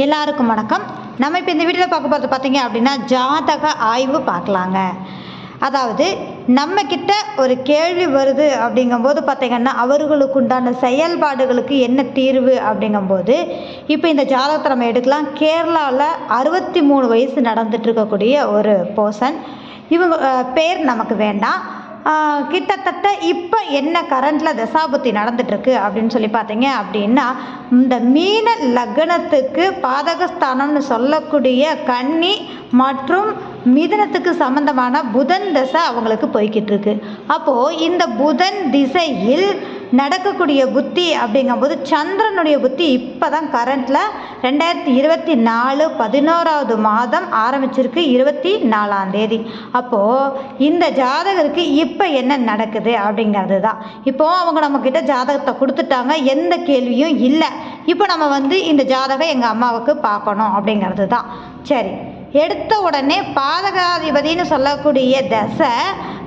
எல்லாருக்கும் வணக்கம். நம்ம இப்போ இந்த வீடியோவில் பார்க்க போகிறது பார்த்தீங்க அப்படின்னா ஜாதக ஆய்வு பார்க்கலாங்க. அதாவது நம்மக்கிட்ட ஒரு கேள்வி வருது அப்படிங்கும்போது பார்த்திங்கன்னா அவர்களுக்கு உண்டான செயல்பாடுகளுக்கு என்ன தீர்வு அப்படிங்கும்போது இப்போ இந்த ஜாதகத்தை நம்ம எடுக்கலாம். கேரளாவில் 63 வயசு நடந்துட்டு இருக்கக்கூடிய ஒரு பர்சன். இவங்க பேர் நமக்கு வேண்டாம். கிட்டத்தட்ட இப்போ என்ன கரண்டில் தசாபுத்தி நடந்துட்டுருக்கு அப்படின்னு சொல்லி பார்த்தீங்க அப்படின்னா இந்த மீன லக்னத்துக்கு பாதகஸ்தானம்னு சொல்லக்கூடிய கன்னி மற்றும் மிதுனத்துக்கு சம்பந்தமான புதன் தசை அவங்களுக்கு போய்கிட்டு இருக்கு. அப்போது இந்த புதன் திசையில் நடக்கக்கூடிய புத்தி அப்படிங்கும்போது சந்திரனுடைய புத்தி இப்போ தான் கரண்டில் 2024 11வது மாதம் ஆரம்பிச்சிருக்கு, 24ஆம் தேதி. அப்போது இந்த ஜாதகருக்கு இப்போ என்ன நடக்குது அப்படிங்கிறது தான். இப்போது அவங்க நம்மக்கிட்ட ஜாதகத்தை கொடுத்துட்டாங்க, எந்த கேள்வியும் இல்லை. இப்போ நம்ம இந்த ஜாதகம் எங்கள் அம்மாவுக்கு பார்க்கணும் அப்படிங்கிறது தான். சரி, எடுத்த உடனே பாதகாதிபதினு சொல்லக்கூடிய தசை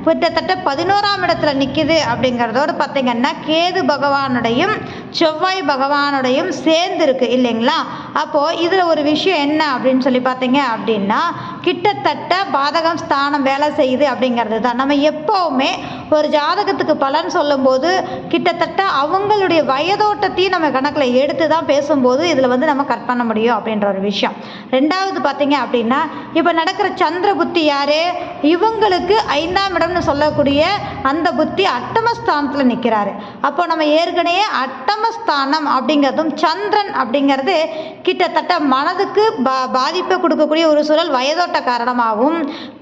கிட்டத்தட்ட 11ஆம் இடத்துல நிற்கிது. அப்படிங்கிறதோடு பார்த்திங்கன்னா கேது பகவானுடையும் செவ்வாய் பகவானுடையும் சேர்ந்து இருக்கு இல்லைங்களா? அப்போது இதில் ஒரு விஷயம் என்ன அப்படின்னு சொல்லி பார்த்தீங்க அப்படின்னா கிட்டத்தட்ட பாதகம் ஸ்தானம் வேலை செய்யுது அப்படிங்கிறது தான். நம்ம எப்போவுமே ஒரு ஜாதகத்துக்கு பலன் சொல்லும்போது கிட்டத்தட்ட அவங்களுடைய வயதோட்டத்தையும் நம்ம கணக்கில் எடுத்து தான் பேசும்போது இதில் நம்ம கட் பண்ண முடியும் அப்படின்ற ஒரு விஷயம். ரெண்டாவது பார்த்தீங்க அப்படின்னா இப்போ நடக்கிற சந்திர புத்தி யாரு? இவங்களுக்கு 5ஆம் இடம் சொல்லக்கூடிய அந்த புத்தி அட்டமஸ்தானத்தில் நிற்கிறாரு. அப்போ நம்ம ஏற்கனவே அட்டமஸ்தானம் அப்படிங்கிறதும் சந்திரன் அப்படிங்கிறது கிட்டத்தட்ட மனதுக்கு பாதிப்பை கொடுக்கக்கூடிய ஒரு சூழல் வயதோட்ட காரணமாகவும்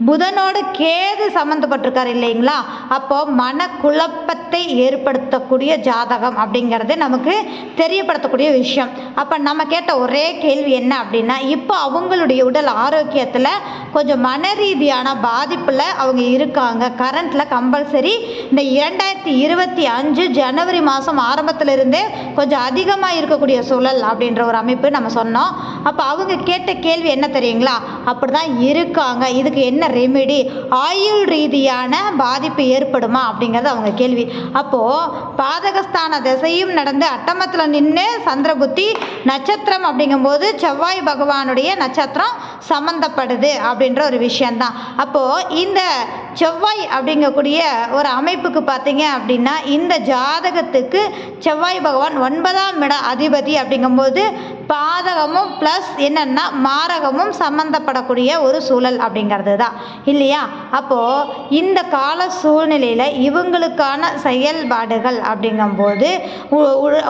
புதனோடு கேது சம்மந்தப்பட்டிருக்காரு இல்லைங்களா? அப்போ மனக்குழப்பத்தை ஏற்படுத்தக்கூடிய ஜாதகம் அப்படிங்கிறது நமக்கு தெரியப்படுத்தக்கூடிய விஷயம். அப்போ நம்ம கேட்ட ஒரே கேள்வி என்ன அப்படின்னா இப்போ அவங்களுடைய உடல் ஆரோக்கியத்தில் கொஞ்சம் மன ரீதியான பாதிப்பில் அவங்க இருக்காங்க. கரண்ட்டில் கம்பல்சரி இந்த 2025 ஜனவரி மாதம் ஆரம்பத்திலிருந்தே கொஞ்சம் அதிகமாக இருக்கக்கூடிய சூழல் அப்படின்ற ஒரு அமைப்பு நம்ம சொன்னோம். அப்போ அவங்க கேட்ட கேள்வி என்ன தெரியுங்களா? அப்படி தான் இருக்காங்க, இதுக்கு என்ன ரெமெடி, ஆயுள் ரீதியான பாதிப்பு ஏற்படுமா அப்படிங்கிறது அவங்க கேள்வி. அப்போது பாதகஸ்தான திசையும் நடந்து அட்டமத்தில் நின்று சந்திர புத்தி நட்சத்திரம் அப்படிங்கும்போது செவ்வாய் பகவானுடைய நட்சத்திரம் சம்மந்தப்படுது அப்படின்ற ஒரு விஷயந்தான். அப்போது இந்த செவ்வாய் அப்படிங்கக்கூடிய ஒரு அமைப்புக்கு பார்த்தீங்க அப்படின்னா இந்த ஜாதகத்துக்கு செவ்வாய் பகவான் 9ஆம் இட அதிபதி அப்படிங்கும்போது பாதகமும் ப்ளஸ் என்னென்னா மாரகமும் சம்மந்தப்படக்கூடிய ஒரு சூழல் அப்படிங்கிறது தான் இல்லையா? அப்போது இந்த கால சூழ்நிலையில் இவங்களுக்கான செயல்பாடுகள் அப்படிங்கும்போது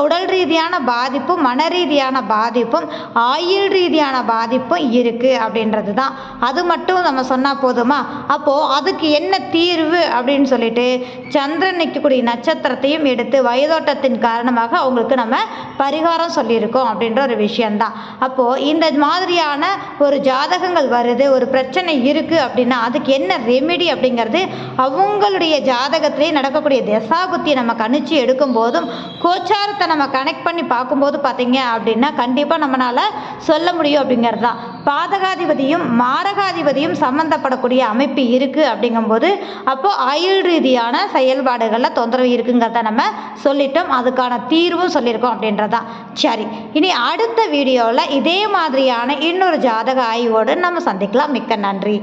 உடல் ரீதியான பாதிப்பும் மன ரீதியான பாதிப்பும் ஆயுள் ரீதியான பாதிப்பும் இருக்குது அப்படின்றது தான். அது மட்டும் நம்ம சொன்னால் போதுமா? அப்போது அதுக்கு என்ன தீர்வு அப்படின்னு சொல்லிட்டு சந்திரன் நிற்கக்கூடிய நட்சத்திரத்தையும் எடுத்து வயதோட்டத்தின் காரணமாக அவங்களுக்கு நம்ம பரிகாரம் சொல்லியிருக்கோம் அப்படின்ற ஒரு விஷயந்தான். அப்போது இந்த மாதிரியான ஒரு ஜாதகங்கள் வருது, ஒரு பிரச்சனை இருக்குது அப்படின்னா அதுக்கு என்ன ரெமெடி அப்படிங்கிறது அவங்களுடைய ஜாதகத்திலே நடக்கக்கூடிய தசாபுத்தியை நம்ம கணிச்சு எடுக்கும் போதும் கோச்சாரத்தை நம்ம கனெக்ட் பண்ணி பார்க்கும்போது பார்த்தீங்க அப்படின்னா கண்டிப்பாக நம்மளால் சொல்ல முடியும் அப்படிங்கிறது தான். பாதகாதிபதியும் மாரகாதிபதியும் சம்மந்தப்படக்கூடிய அமைப்பு இருக்குது அப்படிங்கும்போது அப்போது ஆயுள் ரீதியான செயல்பாடுகளில் தொந்தரவு இருக்குங்கிறத நம்ம சொல்லிட்டோம், அதுக்கான தீர்வும் சொல்லியிருக்கோம் அப்படின்றதான். சரி, இனி அடுத்த வீடியோவில் இதே மாதிரியான இன்னொரு ஜாதக ஆய்வோடு நம்ம சந்திக்கலாம். மிக்க நன்றி.